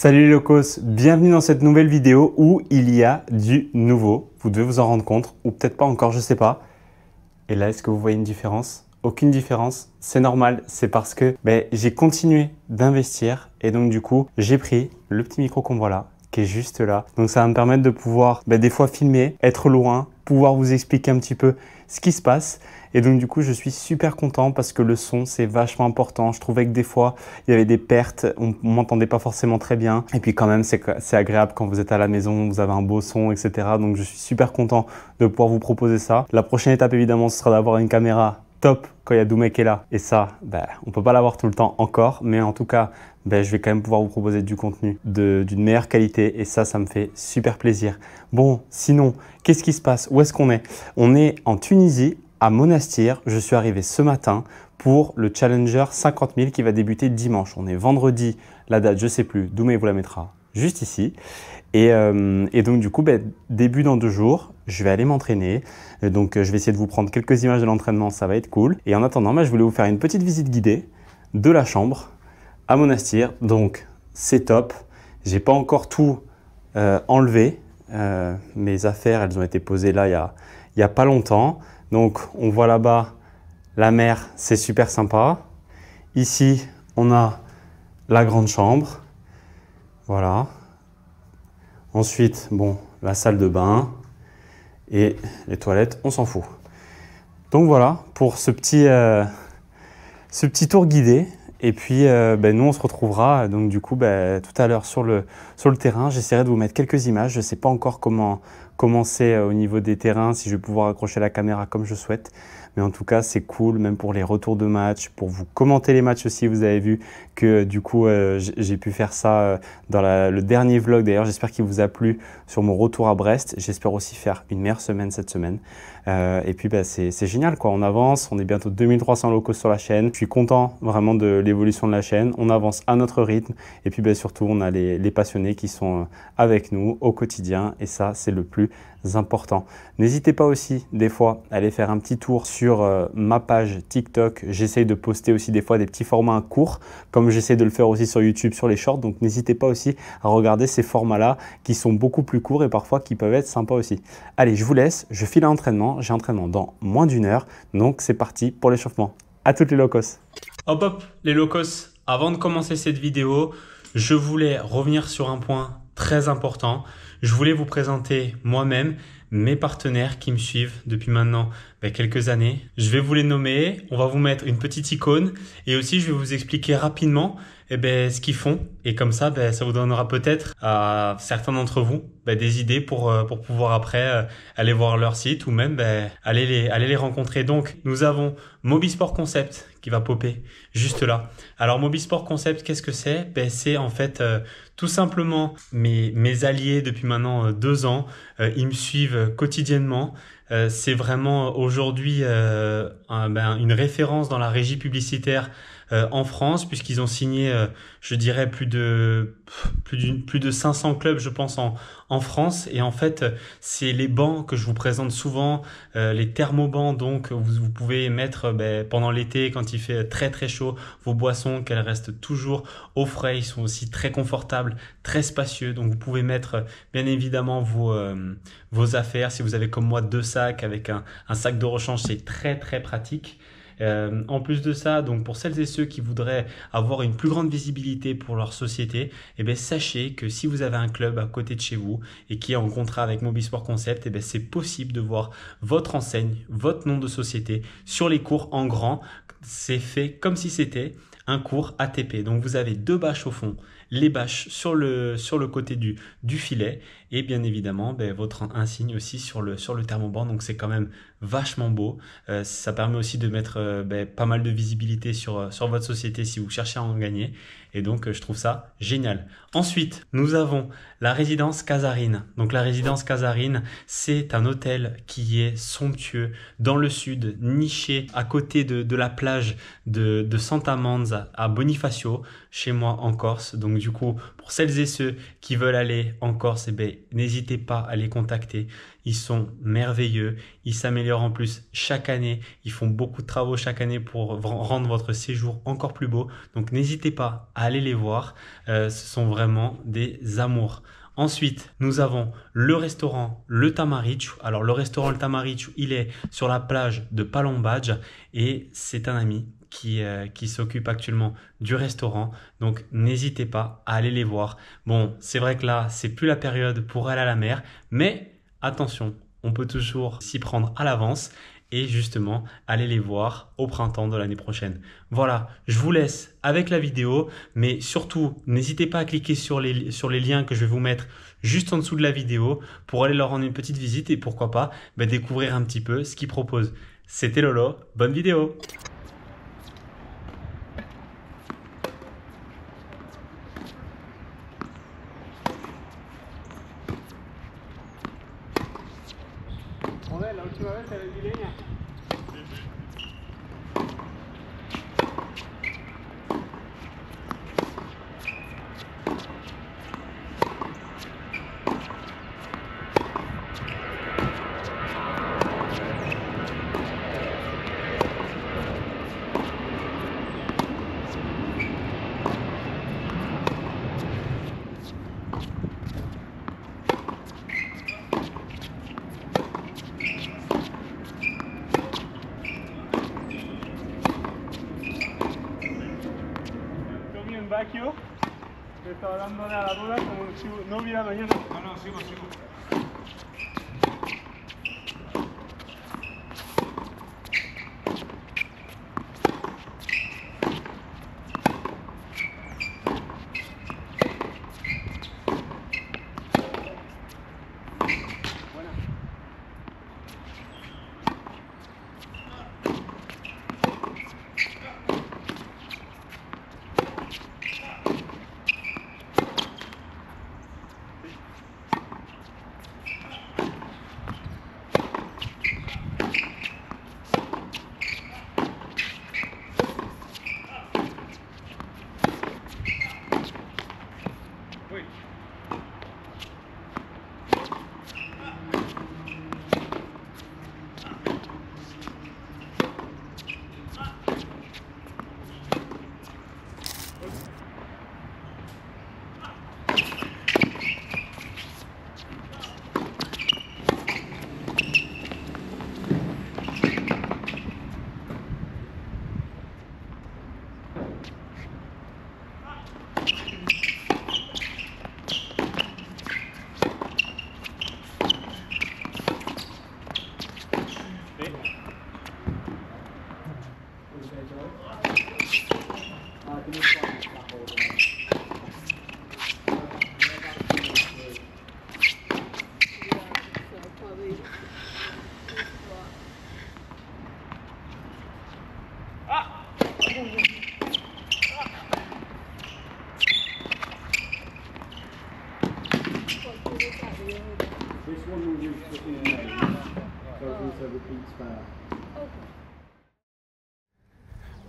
Salut les locos, bienvenue dans cette nouvelle vidéo où il y a du nouveau. Vous devez vous en rendre compte, ou peut-être pas encore, je sais pas. Et là, est-ce que vous voyez une différence? Aucune différence, c'est normal, c'est parce que j'ai continué d'investir et donc du coup, j'ai pris le petit micro qu'on voit là, qui est juste là. Donc ça va me permettre de pouvoir des fois filmer, être loin, pouvoir vous expliquer un petit peu ce qui se passe. Et donc du coup, je suis super content parce que le son, c'est vachement important. Je trouvais que des fois, il y avait des pertes, on m'entendait pas forcément très bien. Et puis quand même, c'est agréable quand vous êtes à la maison, vous avez un beau son, etc. Donc je suis super content de pouvoir vous proposer ça. La prochaine étape, évidemment, ce sera d'avoir une caméra top quand il y a Doumé qui est là. Et ça, on peut pas l'avoir tout le temps encore. Mais en tout cas, je vais quand même pouvoir vous proposer du contenu d'une meilleure qualité. Et ça me fait super plaisir. Bon, sinon, qu'est-ce qui se passe? Où est-ce qu'on est? On est en Tunisie, à Monastir. Je suis arrivé ce matin pour le Challenger 50 000 qui va débuter dimanche. On est vendredi, la date, je sais plus. Doumé vous la mettra juste ici. Et donc du coup, début dans 2 jours, je vais aller m'entraîner. Donc je vais essayer de vous prendre quelques images de l'entraînement, ça va être cool. Et en attendant, je voulais vous faire une petite visite guidée de la chambre à Monastir. Donc c'est top. J'ai pas encore tout enlevé. Mes affaires, elles ont été posées là il y a pas longtemps. Donc on voit là-bas la mer, c'est super sympa. Ici, on a la grande chambre. Voilà. Ensuite, la salle de bain et les toilettes, on s'en fout. Donc voilà pour ce petit tour guidé. Et puis nous, on se retrouvera donc du coup tout à l'heure sur le terrain. J'essaierai de vous mettre quelques images. Je ne sais pas encore comment c'est au niveau des terrains, si je vais pouvoir accrocher la caméra comme je souhaite. Mais en tout cas, c'est cool, même pour les retours de match, pour vous commenter les matchs aussi. Vous avez vu que du coup, j'ai pu faire ça dans le dernier vlog. D'ailleurs, j'espère qu'il vous a plu sur mon retour à Brest. J'espère aussi faire une meilleure semaine cette semaine. Et puis, c'est génial, quoi. On avance, on est bientôt 2300 locaux sur la chaîne. Je suis content vraiment de l'évolution de la chaîne. On avance à notre rythme. Et puis, surtout, on a les passionnés qui sont avec nous au quotidien. Et ça, c'est le plus important. N'hésitez pas aussi des fois à aller faire un petit tour sur ma page TikTok. J'essaye de poster aussi des fois des petits formats courts comme j'essaie de le faire aussi sur YouTube sur les shorts. Donc n'hésitez pas aussi à regarder ces formats-là qui sont beaucoup plus courts et parfois qui peuvent être sympas aussi. Allez, je vous laisse, je file à l'entraînement. J'ai entraînement dans moins d'1 heure. Donc c'est parti pour l'échauffement. À toutes les locos. Hop hop les locos, avant de commencer cette vidéo, je voulais revenir sur un point très important. Je voulais vous présenter moi-même mes partenaires qui me suivent depuis maintenant quelques années. Je vais vous les nommer, on va vous mettre une petite icône et aussi je vais vous expliquer rapidement ce qu'ils font. Et comme ça, ça vous donnera peut-être à certains d'entre vous des idées pour pouvoir après aller voir leur site ou même aller les rencontrer. Donc, nous avons Mobisport Concept qui va popper juste là. Alors, Mobisport Concept, qu'est-ce que c'est? C'est en fait tout simplement mes alliés depuis maintenant 2 ans. Ils me suivent quotidiennement. C'est vraiment aujourd'hui une référence dans la régie publicitaire en France, puisqu'ils ont signé, je dirais, plus de 500 clubs, je pense, en France. Et en fait, c'est les bancs que je vous présente souvent, les thermobancs. Donc, vous pouvez mettre pendant l'été, quand il fait très très chaud, vos boissons, qu'elles restent toujours au frais. Ils sont aussi très confortables, très spacieux. Donc, vous pouvez mettre bien évidemment vos affaires. Si vous avez comme moi 2 sacs avec un sac de rechange, c'est très très pratique. En plus de ça, donc pour celles et ceux qui voudraient avoir une plus grande visibilité pour leur société, sachez que si vous avez un club à côté de chez vous et qui est en contrat avec Mobisport Concept, c'est possible de voir votre enseigne, votre nom de société sur les cours en grand. C'est fait comme si c'était un cours ATP. Donc vous avez 2 bâches au fond, les bâches sur le côté du filet et bien évidemment votre insigne aussi sur le thermobanc. Donc c'est quand même vachement beau. Ça permet aussi de mettre pas mal de visibilité sur votre société si vous cherchez à en gagner. Et donc je trouve ça génial. Ensuite, nous avons la résidence Casarine. Donc la résidence Casarine, c'est un hôtel qui est somptueux dans le sud, niché à côté de la plage de Santa Manza à Bonifacio, chez moi en Corse. Donc du coup, pour celles et ceux qui veulent aller en Corse, eh ben, n'hésitez pas à les contacter. Ils sont merveilleux, ils s'améliorent en plus chaque année, ils font beaucoup de travaux chaque année pour rendre votre séjour encore plus beau. Donc n'hésitez pas à aller les voir, ce sont vraiment des amours. Ensuite, nous avons le restaurant Le Tamaricho. Alors, le restaurant Le Tamaricho, il est sur la plage de Palombadge et c'est un ami qui s'occupe actuellement du restaurant. Donc, n'hésitez pas à aller les voir. Bon, c'est vrai que là, c'est plus la période pour aller à la mer, mais attention, on peut toujours s'y prendre à l'avance et justement aller les voir au printemps de l'année prochaine. Voilà, je vous laisse avec la vidéo, mais surtout n'hésitez pas à cliquer sur les liens que je vais vous mettre juste en dessous de la vidéo pour aller leur rendre une petite visite et pourquoi pas découvrir un petit peu ce qu'ils proposent. C'était Lolo, bonne vidéo! Joder, la última vez era leña. Vacío, que estaba dándole a la bola como si no hubiera mañana. No, sigo.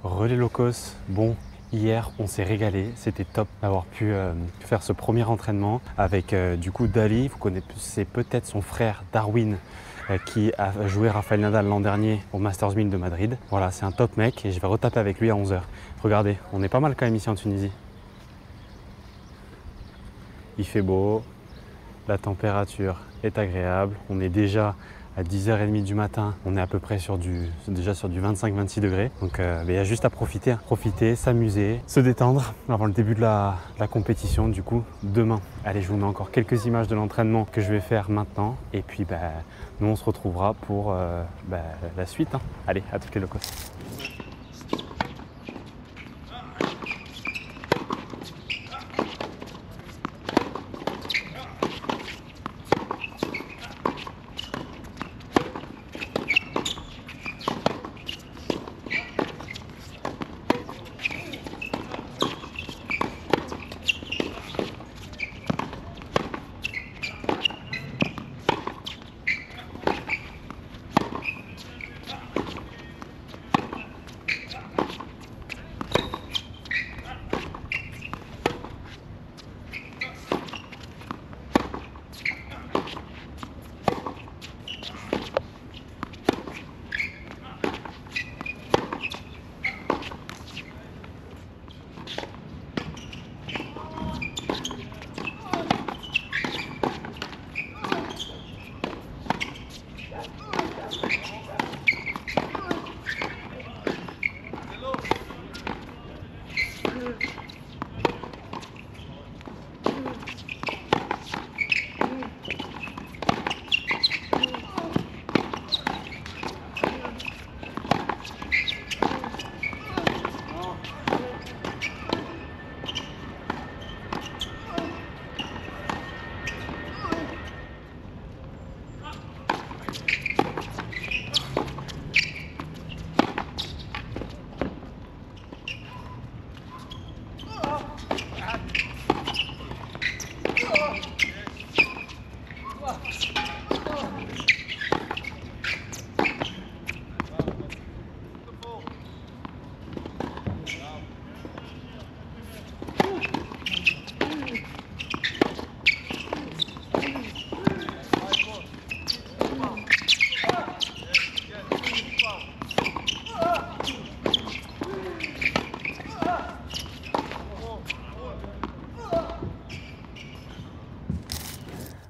Relais Locos, bon, hier on s'est régalé, c'était top d'avoir pu faire ce premier entraînement avec du coup Dali. Vous connaissez peut-être son frère Darwin qui a joué Rafael Nadal l'an dernier au Masters 1000 de Madrid. Voilà, c'est un top mec et je vais retaper avec lui à 11 h. Regardez, on est pas mal quand même ici en Tunisie. Il fait beau, la température est agréable, on est déjà à 10h30 du matin, on est à peu près déjà sur du 25-26 degrés. Donc il y a juste à profiter, s'amuser, se détendre avant le début de la compétition du coup demain. Allez, je vous mets encore quelques images de l'entraînement que je vais faire maintenant. Et puis nous on se retrouvera pour la suite. Hein. Allez, à toutes les locos.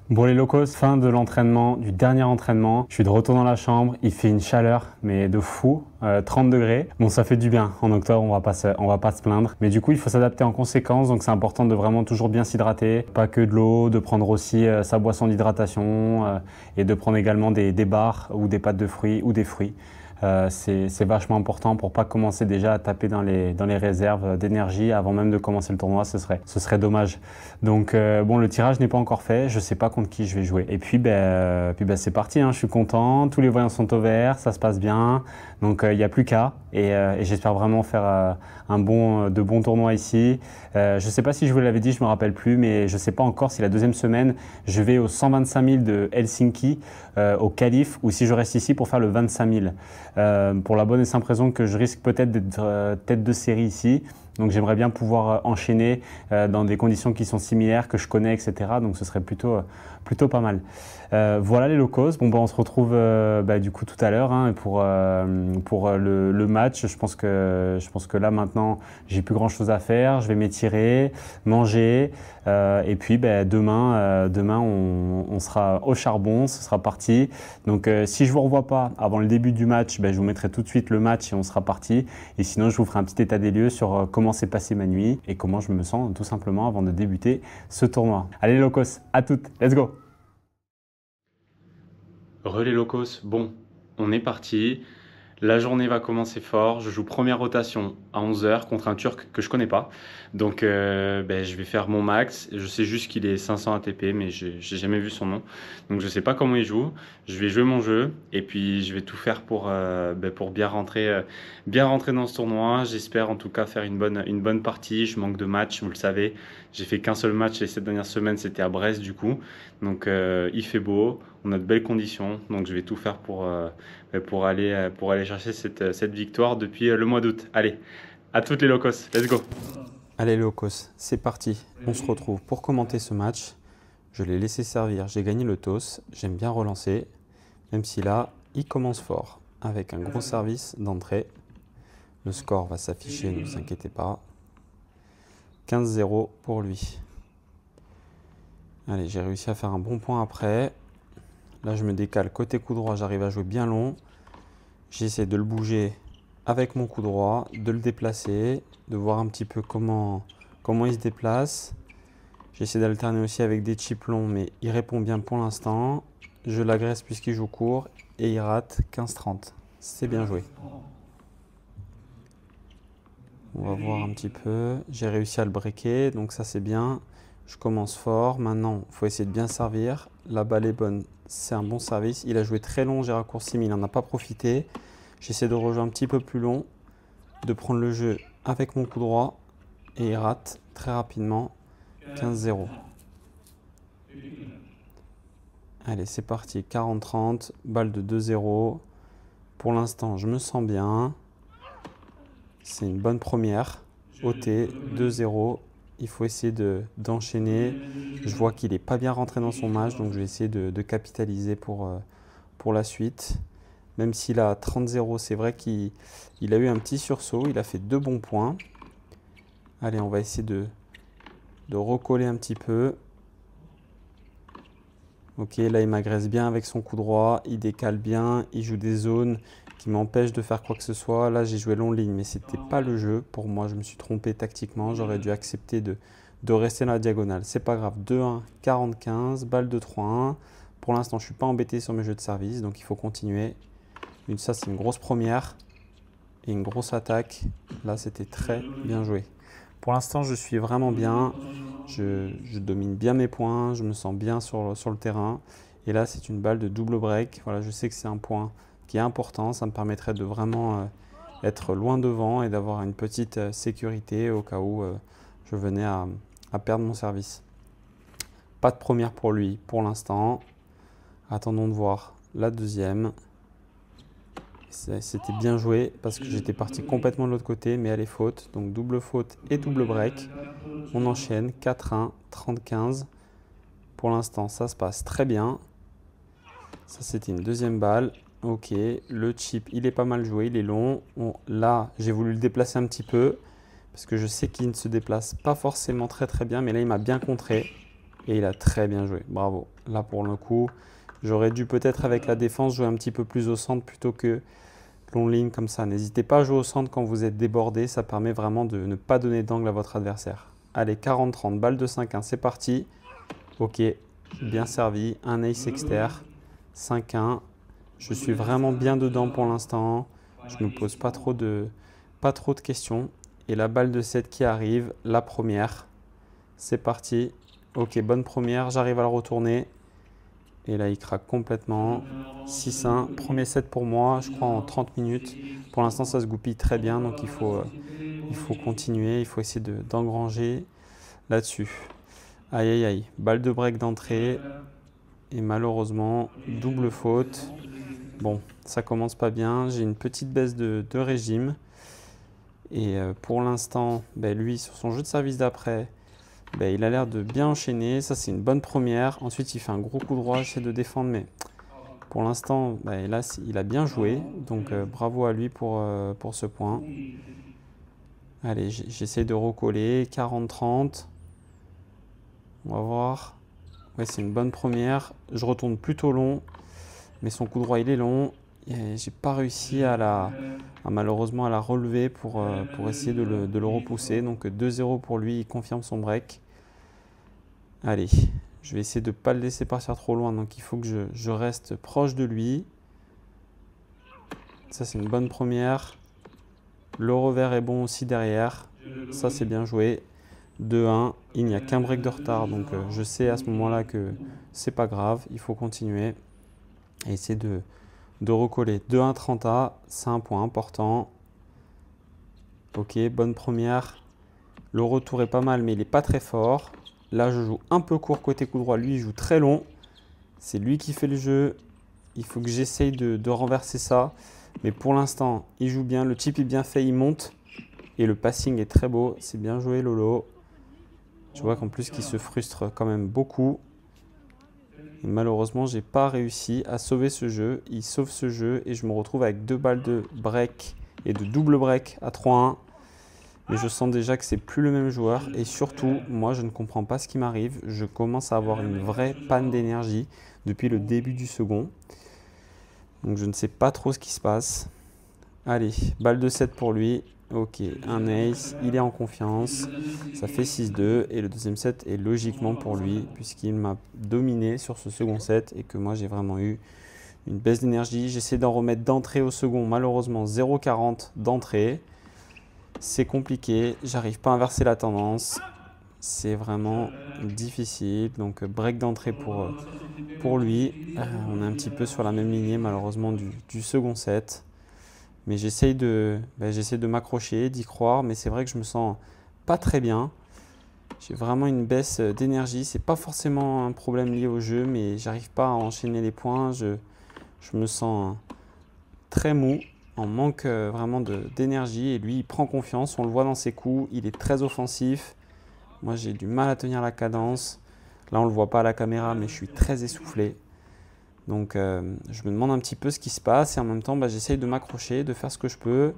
Bon les locos, fin de l'entraînement, du dernier entraînement. Je suis de retour dans la chambre, il fait une chaleur mais de fou, 30 degrés. Bon ça fait du bien, en octobre on va pas se plaindre. Mais du coup il faut s'adapter en conséquence, donc c'est important de vraiment toujours bien s'hydrater. Pas que de l'eau, de prendre aussi sa boisson d'hydratation et de prendre également des barres ou des pâtes de fruits ou des fruits. C'est vachement important pour pas commencer déjà à taper dans les réserves d'énergie avant même de commencer le tournoi, ce serait dommage. Donc bon, le tirage n'est pas encore fait, je sais pas contre qui je vais jouer. Et puis c'est parti, hein, je suis content, tous les voyants sont au vert, ça se passe bien, donc il n'y a plus qu'à et j'espère vraiment faire de bons tournois ici. Je sais pas si je vous l'avais dit, je me rappelle plus, mais je sais pas encore si la deuxième semaine je vais aux 125 000 de Helsinki au Calife ou si je reste ici pour faire le 25 000. Pour la bonne et simple raison que je risque peut-être d'être tête de série ici. Donc j'aimerais bien pouvoir enchaîner dans des conditions qui sont similaires, que je connais, etc. Donc ce serait plutôt pas mal. Voilà les locos. Bon, on se retrouve du coup tout à l'heure hein, pour le match. Je pense que là maintenant j'ai plus grand chose à faire. Je vais m'étirer, manger et puis demain on sera au charbon. Ce sera parti. Donc si je vous revois pas avant le début du match, je vous mettrai tout de suite le match et on sera parti. Et sinon je vous ferai un petit état des lieux sur comment s'est passée ma nuit et comment je me sens tout simplement avant de débuter ce tournoi. Allez locos, à toutes, let's go! Relais locos, bon, on est parti. La journée va commencer fort. Je joue première rotation à 11 h contre un Turc que je connais pas. Donc je vais faire mon max. Je sais juste qu'il est 500 ATP, mais j'ai jamais vu son nom. Donc je sais pas comment il joue. Je vais jouer mon jeu et puis je vais tout faire pour bien rentrer dans ce tournoi. J'espère en tout cas faire une bonne partie. Je manque de matchs, vous le savez. J'ai fait qu'un seul match les 7 dernières semaines, c'était à Brest du coup. Donc il fait beau, on a de belles conditions. Donc je vais tout faire pour aller chercher cette victoire depuis le mois d'août. Allez, à toutes les locos, let's go! Allez locos, c'est parti. On se retrouve pour commenter ce match. Je l'ai laissé servir, j'ai gagné le toss. J'aime bien relancer, même si là, il commence fort avec un gros service d'entrée. Le score va s'afficher, ne vous inquiétez pas. 15-0 pour lui. Allez, j'ai réussi à faire un bon point après. Là, je me décale côté coup droit, j'arrive à jouer bien long. J'essaie de le bouger avec mon coup droit, de le déplacer, de voir un petit peu comment il se déplace. J'essaie d'alterner aussi avec des chips longs, mais il répond bien pour l'instant. Je l'agresse puisqu'il joue court et il rate 15-30. C'est bien joué. On va voir un petit peu. J'ai réussi à le breaker, donc ça c'est bien. Je commence fort. Maintenant, il faut essayer de bien servir. La balle est bonne, c'est un bon service. Il a joué très long, j'ai raccourci, mais il n'en a pas profité. J'essaie de rejouer un petit peu plus long, de prendre le jeu avec mon coup droit et il rate très rapidement 15-0. Allez, c'est parti, 40-30, balle de 2-0. Pour l'instant, je me sens bien. C'est une bonne première. OT, 2-0. Il faut essayer d'enchaîner. Je vois qu'il n'est pas bien rentré dans son match, donc je vais essayer de capitaliser pour la suite. Même s'il a 30-0, c'est vrai qu'il a eu un petit sursaut. Il a fait 2 bons points. Allez, on va essayer de recoller un petit peu. Ok, là il m'agresse bien avec son coup droit. Il décale bien. Il joue des zones qui m'empêchent de faire quoi que ce soit. Là, j'ai joué long ligne, mais ce n'était pas le jeu. Pour moi, je me suis trompé tactiquement. J'aurais dû accepter de rester dans la diagonale. C'est pas grave. 2-1, 40-15, balle de 3-1. Pour l'instant, je ne suis pas embêté sur mes jeux de service, donc il faut continuer. Ça, c'est une grosse première et une grosse attaque. Là, c'était très bien joué. Pour l'instant, je suis vraiment bien. Je domine bien mes points. Je me sens bien sur le terrain. Et là, c'est une balle de double break. Voilà, je sais que c'est un point qui est important. Ça me permettrait de vraiment être loin devant et d'avoir une petite sécurité au cas où je venais à perdre mon service. Pas de première pour lui pour l'instant. Attendons de voir la deuxième. C'était bien joué parce que j'étais parti complètement de l'autre côté, mais elle est faute. Donc double faute et double break. On enchaîne 4-1, 30-15. Pour l'instant, ça se passe très bien. Ça, c'était une deuxième balle. Ok, le chip, il est pas mal joué, il est long. Là, j'ai voulu le déplacer un petit peu parce que je sais qu'il ne se déplace pas forcément très bien, mais là, il m'a bien contré. Et il a très bien joué. Bravo. Là, pour le coup, j'aurais dû peut-être avec la défense jouer un petit peu plus au centre plutôt que long ligne comme ça. N'hésitez pas à jouer au centre quand vous êtes débordé. Ça permet vraiment de ne pas donner d'angle à votre adversaire. Allez, 40-30, balle de 5-1, c'est parti. Ok, bien servi. Un ace exter. 5-1. Je suis vraiment bien dedans pour l'instant. Je ne me pose pas trop de questions. Et la balle de 7 qui arrive, la première. C'est parti. Ok, bonne première. J'arrive à le retourner. Et là, il craque complètement. 6-1. Premier set pour moi, je crois en 30 minutes. Pour l'instant, ça se goupille très bien. Donc, il faut continuer. Il faut essayer d'engranger là-dessus. Aïe, aïe, aïe. Balle de break d'entrée. Et malheureusement, double faute. Bon, ça commence pas bien. J'ai une petite baisse de régime. Et pour l'instant, lui, sur son jeu de service d'après, il a l'air de bien enchaîner. Ça, c'est une bonne première. Ensuite, il fait un gros coup droit. J'essaie de défendre, mais pour l'instant, là, il a bien joué. Donc, bravo à lui pour ce point. Allez, j'essaie de recoller. 40-30. On va voir. Ouais, c'est une bonne première. Je retourne plutôt long, mais son coup droit, il est long. J'ai pas réussi malheureusement à la relever pour essayer de le repousser. Donc 2-0 pour lui, il confirme son break. Allez, je vais essayer de ne pas le laisser partir trop loin. Donc il faut que je reste proche de lui. Ça, c'est une bonne première. Le revers est bon aussi derrière. Ça, c'est bien joué. 2-1. Il n'y a qu'un break de retard. Donc je sais à ce moment-là que c'est pas grave. Il faut continuer et essayer de recoller. 2-1 30A, c'est un point important. Ok, bonne première. Le retour est pas mal, mais il n'est pas très fort. Là, je joue un peu court côté coup droit. Lui, il joue très long. C'est lui qui fait le jeu. Il faut que j'essaye de renverser ça. Mais pour l'instant, il joue bien. Le chip est bien fait, il monte. Et le passing est très beau. C'est bien joué, Lolo. Je vois qu'en plus, qu'il se frustre quand même beaucoup. Et malheureusement, je n'ai pas réussi à sauver ce jeu. Il sauve ce jeu et je me retrouve avec 2 balles de break et de double break à 3-1. Mais je sens déjà que c'est plus le même joueur. Et surtout, moi, je ne comprends pas ce qui m'arrive. Je commence à avoir une vraie panne d'énergie depuis le début du second. Donc, je ne sais pas trop ce qui se passe. Allez, balle de 7 pour lui. Ok, un ace, il est en confiance, ça fait 6-2 et le deuxième set est logiquement pour lui puisqu'il m'a dominé sur ce second set et que moi j'ai vraiment eu une baisse d'énergie. J'essaie d'en remettre d'entrée au second, malheureusement 0,40 d'entrée. C'est compliqué, j'arrive pas à inverser la tendance, c'est vraiment difficile. Donc break d'entrée pour lui. On est un petit peu sur la même lignée malheureusement du second set. Mais j'essaie de m'accrocher, d'y croire, mais c'est vrai que je me sens pas très bien. J'ai vraiment une baisse d'énergie. C'est pas forcément un problème lié au jeu, mais j'arrive pas à enchaîner les points. Je me sens très mou, en manque vraiment d'énergie. Et lui, il prend confiance, on le voit dans ses coups. Il est très offensif. Moi, j'ai du mal à tenir la cadence. Là, on le voit pas à la caméra, mais je suis très essoufflé. Donc, je me demande un petit peu ce qui se passe et en même temps, j'essaye de m'accrocher, de faire ce que je peux.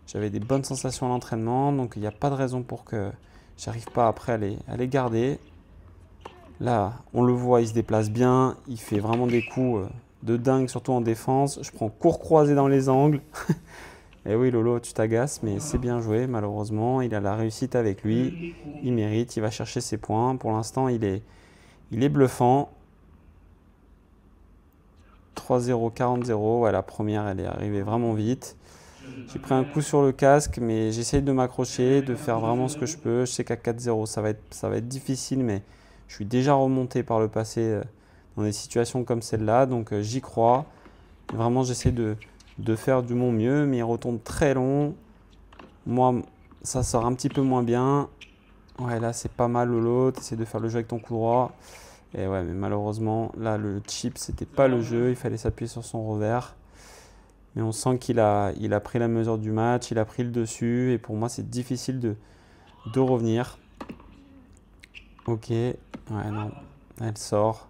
J'avais des bonnes sensations à l'entraînement, donc il n'y a pas de raison pour que j'arrive pas après à les garder. Là, on le voit, il se déplace bien, il fait vraiment des coups de dingue, surtout en défense. Je prends court croisé dans les angles. Et oui, Lolo, tu t'agaces, mais c'est bien joué, malheureusement. Il a la réussite avec lui, il mérite, il va chercher ses points. Pour l'instant, il est bluffant. 3-0, 40-0, ouais, la première elle est arrivée vraiment vite. J'ai pris un coup sur le casque, mais j'essaye de m'accrocher, de faire vraiment ce que je peux. Je sais qu'à 4-0 ça va être difficile, mais je suis déjà remonté par le passé dans des situations comme celle-là, donc j'y crois. Vraiment j'essaie de faire du mon mieux, mais il retourne très long. Moi ça sort un petit peu moins bien. Ouais, là c'est pas mal Lolo, tu essaies de faire le jeu avec ton coup droit. Et ouais, mais malheureusement, là, le chip, c'était pas le jeu. Il fallait s'appuyer sur son revers. Mais on sent qu'il a pris la mesure du match, il a pris le dessus. Et pour moi, c'est difficile de revenir. Ok, ouais, non, elle sort.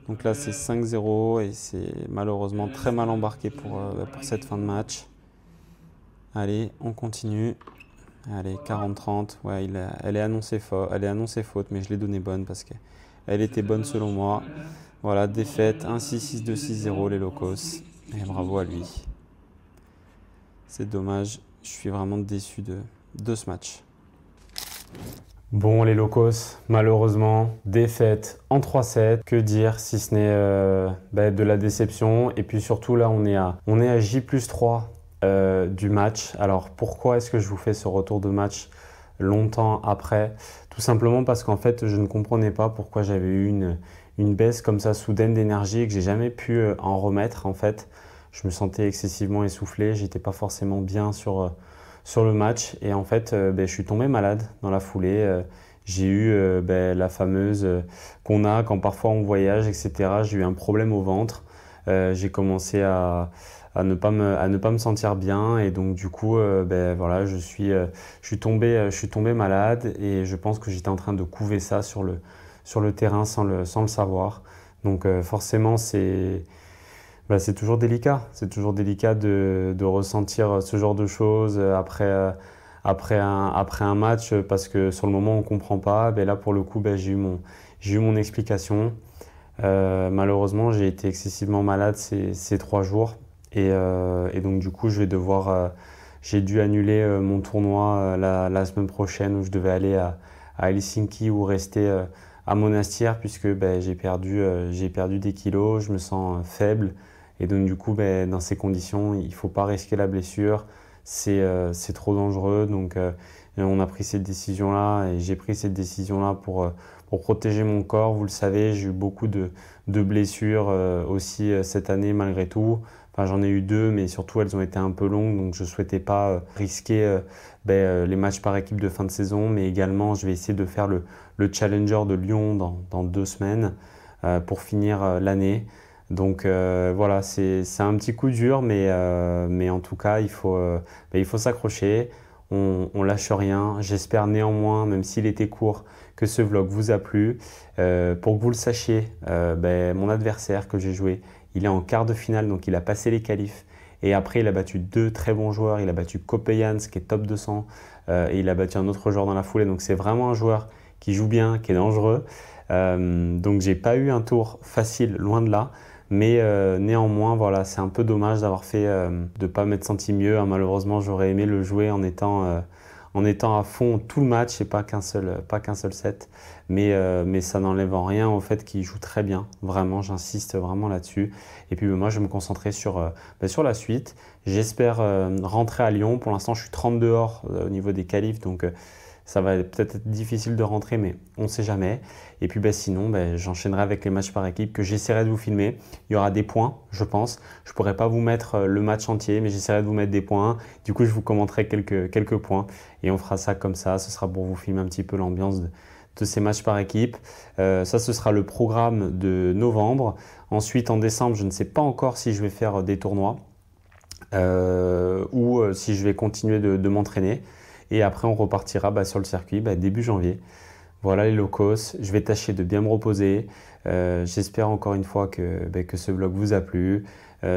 Donc là, c'est 5-0 et c'est malheureusement très mal embarqué pour cette fin de match. Allez, on continue. Allez, 40-30. Ouais, elle est annoncée faute, mais je l'ai donnée bonne parce que Elle était bonne selon moi. Voilà, défaite 1-6, 6-2, 6-0 les Locos. Et bravo à lui. C'est dommage, je suis vraiment déçu de ce match. Bon les Locos, malheureusement, défaite en 3-7. Que dire si ce n'est de la déception. Et puis surtout là, on est à J+3 du match. Alors pourquoi est-ce que je vous fais ce retour de match longtemps après? Tout simplement parce qu'en fait, je ne comprenais pas pourquoi j'avais eu une baisse comme ça soudaine d'énergie et que j'ai jamais pu en remettre en fait. Je me sentais excessivement essoufflé, j'étais pas forcément bien sur le match et en fait je suis tombé malade dans la foulée. J'ai eu la fameuse qu'on a quand parfois on voyage, etc. J'ai eu un problème au ventre. J'ai commencé à ne pas me sentir bien et donc du coup voilà, je suis tombé malade et je pense que j'étais en train de couver ça sur le terrain sans le savoir. Donc forcément c'est toujours délicat. C'est toujours délicat de ressentir ce genre de choses après un match parce que sur le moment on ne comprend pas. Là pour le coup j'ai eu mon explication. Malheureusement j'ai été excessivement malade ces 3 jours et donc du coup j'ai dû annuler mon tournoi la semaine prochaine où je devais aller à Helsinki ou rester à Monastir puisque j'ai perdu des kilos, je me sens faible. Et donc du coup, dans ces conditions, il ne faut pas risquer la blessure, c'est trop dangereux. Donc on a pris cette décision-là et j'ai pris cette décision-là pour protéger mon corps. Vous le savez, j'ai eu beaucoup de blessures aussi cette année malgré tout. Enfin, j'en ai eu 2, mais surtout elles ont été un peu longues, donc je ne souhaitais pas risquer les matchs par équipe de fin de saison. Mais également, je vais essayer de faire le Challenger de Lyon dans 2 semaines pour finir l'année. Donc voilà, c'est un petit coup dur, mais en tout cas, il faut s'accrocher, on lâche rien. J'espère néanmoins, même s'il était court, que ce vlog vous a plu. Pour que vous le sachiez, mon adversaire que j'ai joué, il est en quart de finale, donc il a passé les qualifs. Et après, il a battu 2 très bons joueurs. Il a battu Kopejans, qui est top 200, et il a battu un autre joueur dans la foulée. Donc c'est vraiment un joueur qui joue bien, qui est dangereux. Donc j'ai pas eu un tour facile, loin de là. Mais néanmoins, voilà, c'est un peu dommage d'avoir fait, de ne pas m'être senti mieux. Malheureusement, j'aurais aimé le jouer en étant à fond tout le match et pas qu'un seul set. Mais ça n'enlève en rien au fait qu'il joue très bien. Vraiment, j'insiste vraiment là-dessus. Et puis moi, je vais me concentrer sur la suite. J'espère rentrer à Lyon. Pour l'instant, je suis 30 dehors au niveau des qualifs. Donc ça va peut-être être difficile de rentrer, mais on ne sait jamais. Et puis sinon, j'enchaînerai avec les matchs par équipe que j'essaierai de vous filmer. Il y aura des points, je pense. Je ne pourrai pas vous mettre le match entier, mais j'essaierai de vous mettre des points. Du coup, je vous commenterai quelques points et on fera ça comme ça. Ce sera pour vous filmer un petit peu l'ambiance de ces matchs par équipe. Ça, ce sera le programme de novembre. Ensuite, en décembre, je ne sais pas encore si je vais faire des tournois ou si je vais continuer de m'entraîner. Et après, on repartira sur le circuit début janvier. Voilà les Locos, je vais tâcher de bien me reposer. J'espère encore une fois que ce vlog vous a plu.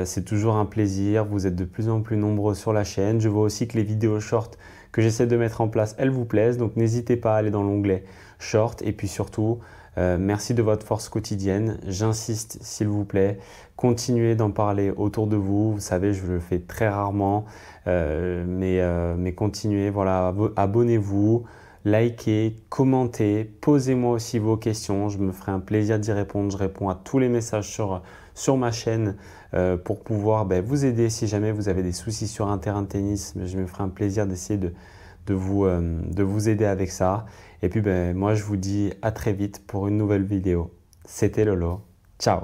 C'est toujours un plaisir, vous êtes de plus en plus nombreux sur la chaîne. Je vois aussi que les vidéos short que j'essaie de mettre en place, elles vous plaisent. Donc n'hésitez pas à aller dans l'onglet short. Et puis surtout, merci de votre force quotidienne. J'insiste s'il vous plaît, continuez d'en parler autour de vous. Vous savez, je le fais très rarement, mais continuez, voilà, abonnez-vous. Likez, commentez, posez-moi aussi vos questions, je me ferai un plaisir d'y répondre. Je réponds à tous les messages sur ma chaîne pour pouvoir vous aider si jamais vous avez des soucis sur un terrain de tennis. Je me ferai un plaisir d'essayer de vous aider avec ça. Et puis moi je vous dis à très vite pour une nouvelle vidéo. C'était Lolo, ciao.